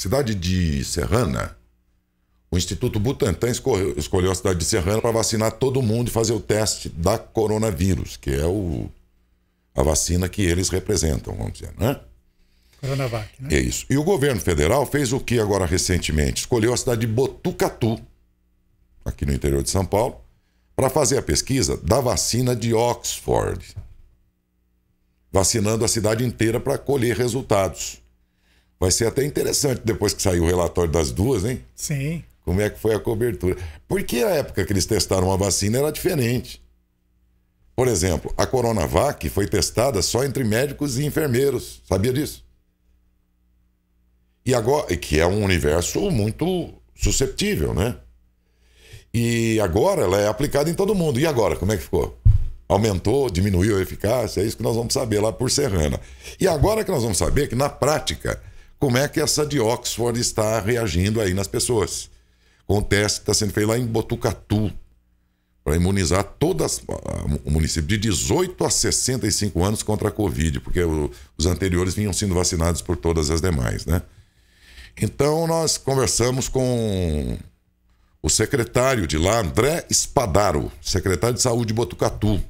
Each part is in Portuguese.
cidade de Serrana, o Instituto Butantan escolheu a cidade de Serrana para vacinar todo mundo e fazer o teste da coronavírus, que é a vacina que eles representam, vamos dizer, né? Coronavac, né? É isso. E o governo federal fez o que agora recentemente? Escolheu a cidade de Botucatu, aqui no interior de São Paulo, para fazer a pesquisa da vacina de Oxford, vacinando a cidade inteira para colher resultados. Vai ser até interessante depois que sair o relatório das duas, hein? Sim. Como é que foi a cobertura. Porque a época que eles testaram a vacina era diferente. Por exemplo, a Coronavac foi testada só entre médicos e enfermeiros. Sabia disso? E agora, que é um universo muito susceptível, né? E agora ela é aplicada em todo mundo. E agora, como é que ficou? Aumentou, diminuiu a eficácia? É isso que nós vamos saber lá por Serrana. E agora que nós vamos saber que, na prática, como é que essa de Oxford está reagindo aí nas pessoas. Com o teste que está sendo feito lá em Botucatu, para imunizar o município de 18 a 65 anos contra a Covid, porque os anteriores vinham sendo vacinados por todas as demais, né? Então nós conversamos com o secretário de lá, André Spadaro, secretário de Saúde de Botucatu,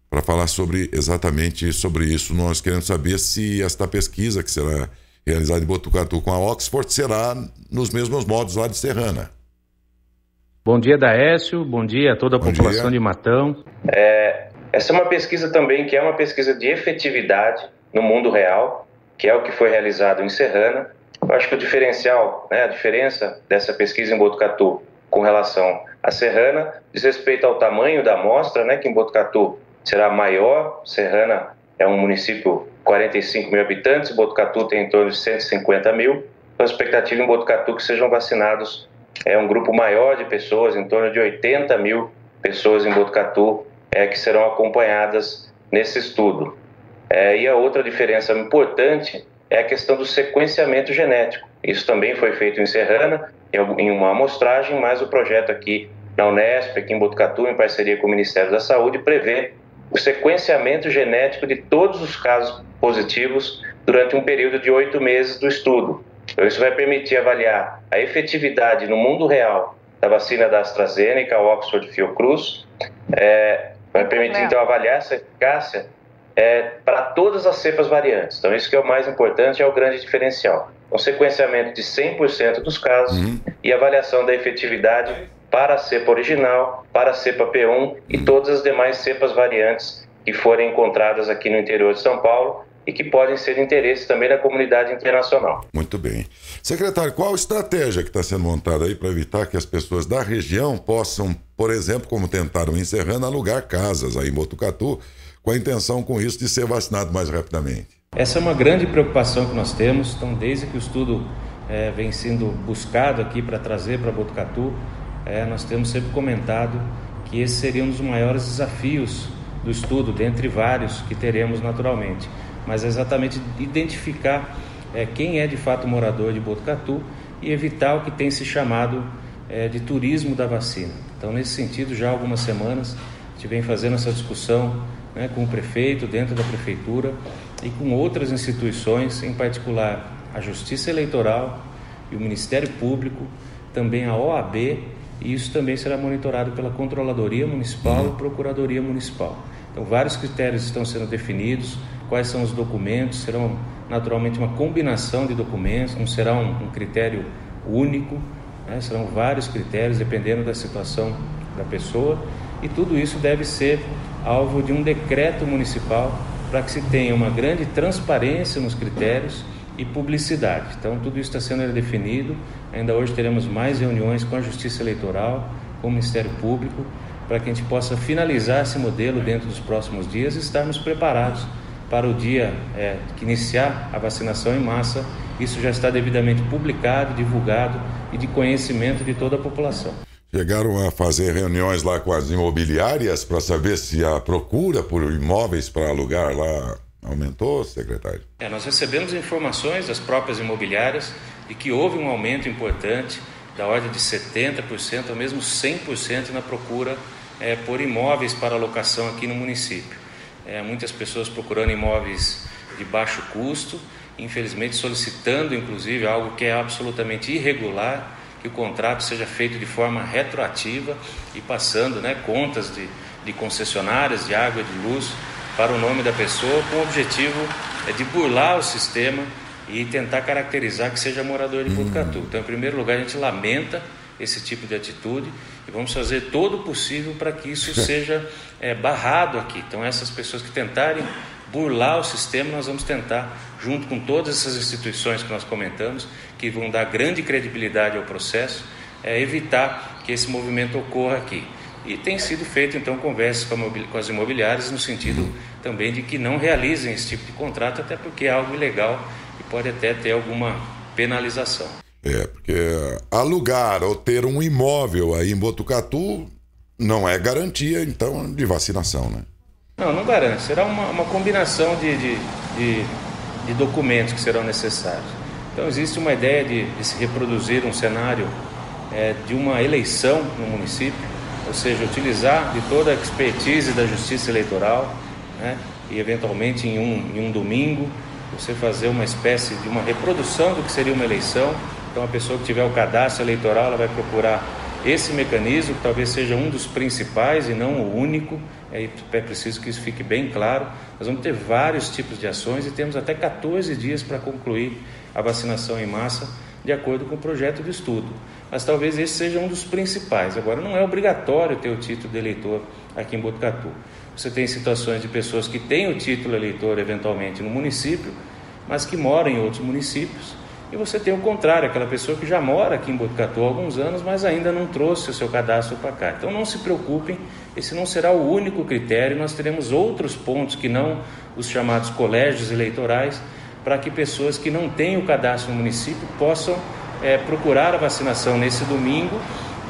para falar exatamente sobre isso. Nós queremos saber se esta pesquisa que será realizada em Botucatu com a Oxford será nos mesmos modos lá de Serrana. Bom dia, Daécio. Bom dia a toda a população de Matão. Essa é uma pesquisa também que é uma pesquisa de efetividade no mundo real, que é o que foi realizado em Serrana. Eu acho que o diferencial, né, a diferença dessa pesquisa em Botucatu com relação a Serrana diz respeito ao tamanho da amostra, né, que em Botucatu será maior. Serrana é um município de 45 mil habitantes, Botucatu tem em torno de 150 mil. Então a expectativa em Botucatu que sejam vacinados um grupo maior de pessoas, em torno de 80 mil pessoas em Botucatu que serão acompanhadas nesse estudo. E a outra diferença importante é a questão do sequenciamento genético. Isso também foi feito em Serrana, em uma amostragem, mas o projeto aqui na Unesp, aqui em Botucatu, em parceria com o Ministério da Saúde, prevê o sequenciamento genético de todos os casos positivos durante um período de 8 meses do estudo. Então isso vai permitir avaliar a efetividade no mundo real da vacina da AstraZeneca, Oxford Fiocruz, vai permitir então avaliar essa eficácia para todas as cepas variantes. Então isso que é o mais importante, é o grande diferencial. Um sequenciamento de 100% dos casos e avaliação da efetividade para a cepa original, para a cepa P1 e todas as demais cepas variantes que forem encontradas aqui no interior de São Paulo e que podem ser de interesse também da comunidade internacional. Muito bem. Secretário, qual a estratégia que está sendo montada aí para evitar que as pessoas da região possam, por exemplo, como tentaram em Serrana, alugar casas aí em Botucatu, com a intenção com isso de ser vacinado mais rapidamente? Essa é uma grande preocupação que nós temos. Então, desde que o estudo vem sendo buscado aqui para trazer para Botucatu, nós temos sempre comentado que esse seria um dos maiores desafios do estudo, dentre vários que teremos naturalmente. Mas é exatamente identificar quem é de fato morador de Botucatu e evitar o que tem se chamado de turismo da vacina. Então, nesse sentido, já há algumas semanas, a gente vem fazendo essa discussão com o prefeito, dentro da prefeitura, e com outras instituições, em particular a Justiça Eleitoral e o Ministério Público, também a OAB, e isso também será monitorado pela Controladoria Municipal e Procuradoria Municipal. Então, vários critérios estão sendo definidos, quais são os documentos, serão naturalmente uma combinação de documentos, não será um critério único, serão vários critérios dependendo da situação da pessoa, e tudo isso deve ser alvo de um decreto municipal para que se tenha uma grande transparência nos critérios e publicidade. Então, tudo isso está sendo definido. Ainda hoje teremos mais reuniões com a Justiça Eleitoral, com o Ministério Público, para que a gente possa finalizar esse modelo dentro dos próximos dias e estarmos preparados para o dia que iniciar a vacinação em massa. Isso já está devidamente publicado, divulgado e de conhecimento de toda a população. Chegaram a fazer reuniões lá com as imobiliárias para saber se a procura por imóveis para alugar lá aumentou, secretário? Nós recebemos informações das próprias imobiliárias de que houve um aumento importante, da ordem de 70% ou mesmo 100% na procura por imóveis para alocação aqui no município. Muitas pessoas procurando imóveis de baixo custo infelizmente solicitando inclusive algo que é absolutamente irregular, que o contrato seja feito de forma retroativa e passando, né, contas de concessionárias de água e de luz para o nome da pessoa, com o objetivo de burlar o sistema e tentar caracterizar que seja morador de Botucatu. Então, em primeiro lugar, a gente lamenta esse tipo de atitude e vamos fazer todo o possível para que isso seja barrado aqui. Então, essas pessoas que tentarem burlar o sistema, nós vamos tentar, junto com todas essas instituições que nós comentamos, que vão dar grande credibilidade ao processo, evitar que esse movimento ocorra aqui. E tem sido feito, então, conversas com as imobiliárias no sentido também de que não realizem esse tipo de contrato, até porque é algo ilegal e pode até ter alguma penalização. Porque alugar ou ter um imóvel aí em Botucatu não é garantia, então, de vacinação, né? Não garante. Será uma combinação de documentos que serão necessários. Então, existe uma ideia de se reproduzir um cenário de uma eleição no município, ou seja, utilizar de toda a expertise da Justiça Eleitoral, né, e eventualmente em um domingo, você fazer uma espécie de uma reprodução do que seria uma eleição. Então, a pessoa que tiver o cadastro eleitoral, ela vai procurar esse mecanismo, que talvez seja um dos principais e não o único. É preciso que isso fique bem claro. Nós vamos ter vários tipos de ações e temos até 14 dias para concluir a vacinação em massa, de acordo com o projeto de estudo. Mas talvez esse seja um dos principais. Agora, não é obrigatório ter o título de eleitor aqui em Botucatu. Você tem situações de pessoas que têm o título eleitor eventualmente no município, mas que moram em outros municípios. E você tem o contrário, aquela pessoa que já mora aqui em Botucatu há alguns anos, mas ainda não trouxe o seu cadastro para cá. Então não se preocupem, esse não será o único critério, nós teremos outros pontos que não os chamados colégios eleitorais, para que pessoas que não têm o cadastro no município possam procurar a vacinação nesse domingo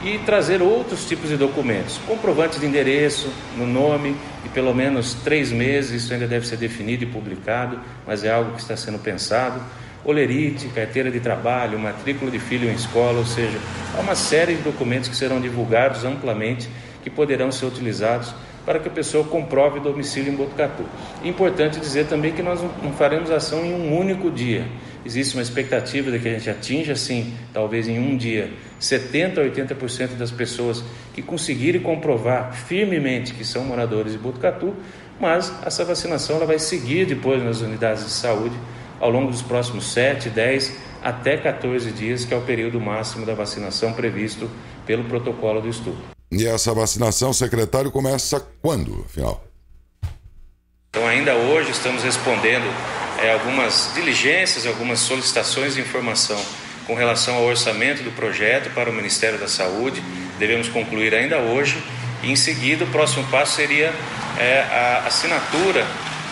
e trazer outros tipos de documentos, comprovantes de endereço, no nome, de pelo menos 3 meses, isso ainda deve ser definido e publicado, mas é algo que está sendo pensado, olerite, carteira de trabalho, matrícula de filho em escola, ou seja, há uma série de documentos que serão divulgados amplamente, que poderão ser utilizados para que a pessoa comprove o domicílio em Botucatu. Importante dizer também que nós não faremos ação em um único dia. Existe uma expectativa de que a gente atinja, sim, talvez em um dia, 70% a 80% das pessoas que conseguirem comprovar firmemente que são moradores de Botucatu, mas essa vacinação ela vai seguir depois nas unidades de saúde ao longo dos próximos 7, 10 até 14 dias, que é o período máximo da vacinação previsto pelo protocolo do estudo. E essa vacinação, secretário, começa quando, afinal? Então, ainda hoje estamos respondendo algumas diligências, algumas solicitações de informação com relação ao orçamento do projeto para o Ministério da Saúde. Devemos concluir ainda hoje e, em seguida, o próximo passo seria a assinatura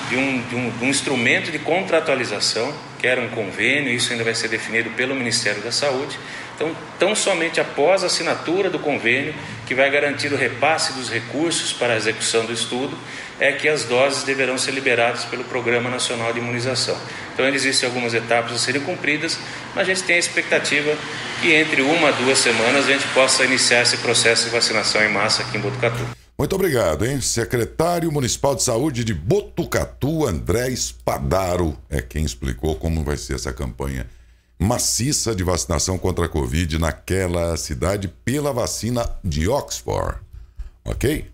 de um instrumento de contratualização, que era um convênio. Isso ainda vai ser definido pelo Ministério da Saúde. Então, tão somente após a assinatura do convênio, que vai garantir o repasse dos recursos para a execução do estudo, é que as doses deverão ser liberadas pelo Programa Nacional de Imunização. Então, existem algumas etapas a serem cumpridas, mas a gente tem a expectativa que entre 1 a 2 semanas a gente possa iniciar esse processo de vacinação em massa aqui em Botucatu. Muito obrigado, hein? Secretário Municipal de Saúde de Botucatu, André Spadaro, é quem explicou como vai ser essa campanha maciça de vacinação contra a Covid naquela cidade pela vacina de Oxford, ok?